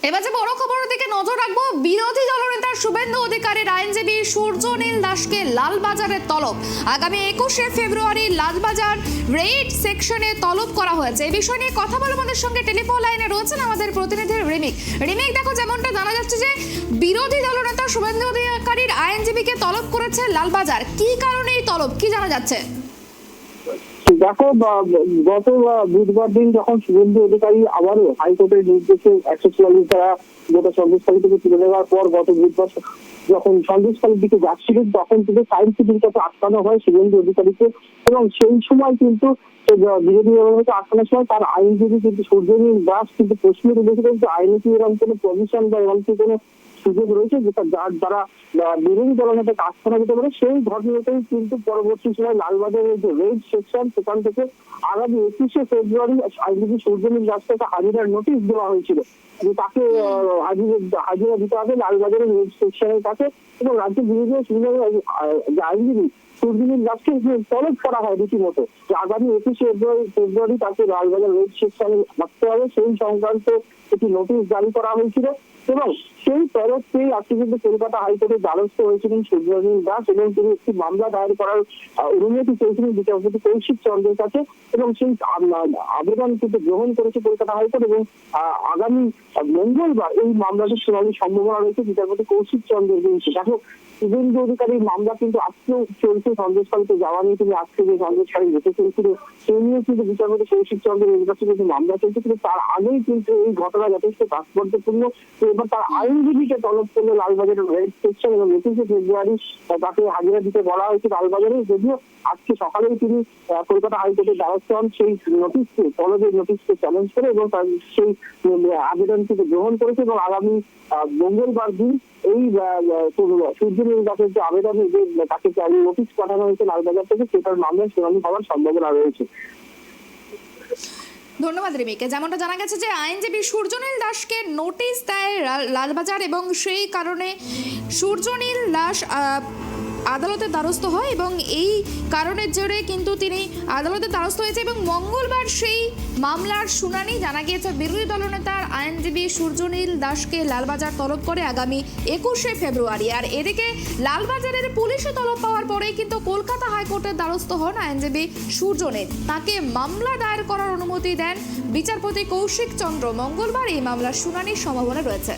এবার যে বড় খবরের দিকে নজর রাখবো, বিরোধী দলনেতা শুভেন্দু অধিকারীর আইনজীবী সূর্যনীল দাসকে লালবাজারের তলব। আগামী 21শে ফেব্রুয়ারি লালবাজার রেড সেকশনে তলব করা হয়েছে। এই বিষয় নিয়ে কথা বলে আমাদের সঙ্গে টেলিফোন লাইনে রয়েছেন আমাদের প্রতিনিধি রিমিক। দেখো, যেমনটা জানা যাচ্ছে যে বিরোধী দলনেতা শুভেন্দু অধিকারীর আইনজীবীকে তলব করেছে লালবাজার। কি কারণে এই তলব, কি জানা যাচ্ছে? দেখো, গত বুধবার দিন যখন শুভেন্দু অধিকারী আবারও হাইকোর্টের নির্দেশে 144 ধারা গোটা সন্দেশখালী থেকে তুলে নেওয়ার পর গত বুধবার যখন সন্দেশখালীর দিকে যাচ্ছিলেন তখন কিন্তু সায়েন্স সিটির কাছে আটকানো হয় শুভেন্দু অধিকারীকে। এবং সেই সময় কিন্তু বিরোধী দলনেতা আটকানোর সময় তার আইনজীবী কিন্তু সূর্যনীল দাস কিন্তু প্রশ্ন তুলেছিলেন যে আইনে কি এরকম কোনো প্রভিশন বা এরকম কি কোনো সুযোগ রয়েছে যার দ্বারা বিরোধী দলনেতাকে আটকানো যেতে পারে। সেই ঘটনাতেই কিন্তু পরবর্তী সময় লালবাজারের যে রেড সেকশন সেখান থেকে আগামী 21শে ফেব্রুয়ারি আইনজীবী সূর্যনীল দাসকে হাজিরার নোটিশ দেওয়া হয়েছিল যে তাকে হাজিরা দিতে হবে লালবাজারের রেড সেকশনের কাছে। এবং রাজ্যের বিরোধী যে আইনজীবী সূর্যনীল দাসকে তলব করা হয় রীতিমতো যে আগামী 21শে ফেব্রুয়ারি তাকে লালবাজার রেড সেকশনে থাকতে হবে, সেই সংক্রান্ত একটি নোটিশ জারি করা হয়েছিল। এবং সেই তরফেই আজকে কিন্তু কলকাতা হাইকোর্টের দ্বারস্থ হয়েছিলেন সূর্যনীল দাস এবং তিনি একটি মামলা দায়ের করার অনুমতি চেয়েছিলেন বিচারপতি কৌশিক চন্দ্রের কাছে। এবং সেই আবেদন কিন্তু গ্রহণ করেছে কলকাতা হাইকোর্ট এবং আগামী মঙ্গলবার এই মামলাটির শুনানির সম্ভাবনা রয়েছে বিচারপতি কৌশিক চন্দ্রের বিরুদ্ধে। দেখো, শুভেন্দু অধিকারীর মামলা কিন্তু আজকেও চলছে সন্দেশখালীতে যাওয়া নিয়ে। তিনি আজকে যে সন্দেশখালী যেতে চলছিল সেই নিয়ে কিন্তু বিচারপতি কৌশিক চন্দ্রের কাছে কিন্তু মামলা চলছে, কিন্তু তার আগেই কিন্তু এই ঘটনা যথেষ্ট তাৎপর্যপূর্ণ। এবার তার আইনজীবীকে তলব করলো লালবাজারের রেড সেকশন এবং 21শে ফেব্রুয়ারি তাকে হাজিরা দিতে বলা হয়েছে লালবাজারে। যদিও আজকে সকালেই তিনি কলকাতা হাইকোর্টের দ্বারস্থ হন সেই নোটিশকে, তলবের নোটিশকে চ্যালেঞ্জ করে এবং তার সেই আবেদনটিকে গ্রহণ করেছে। এবং আগামী মঙ্গলবার দিন এই সূর্যনীল দাসের যে আবেদনে যে তাকে নোটিশ পাঠানো হয়েছে লালবাজার থেকে সেটার মামলায় শুনানি হওয়ার সম্ভাবনা রয়েছে। ধন্যবাদ রিমিকে। যেমনটা জানা গেছে যে আইনজীবী সূর্যনীল দাসকে নোটিশ দেয় লালবাজার এবং সেই কারণে সূর্যনীল দাস আদালতের দ্বারস্থ হয় এবং এই কারণের জেরে কিন্তু তিনি আদালতের দ্বারস্থ হয়েছে এবং মঙ্গলবার সেই মামলার শুনানি। জানা গিয়েছে বিরোধী দলনেতার আইনজীবী সূর্যনীল দাসকে লালবাজার তলব করে আগামী 21শে ফেব্রুয়ারি। আর এদিকে লালবাজারের পুলিশে তলব পাওয়ার পরেই কিন্তু কলকাতা হাইকোর্টের দ্বারস্থ হন আইনজীবী সূর্যনীল। তাকে মামলা দায়ের করার অনুমতি দেন বিচারপতি কৌশিক চন্দ্র। মঙ্গলবার এই মামলার শুনানির সম্ভাবনা রয়েছে।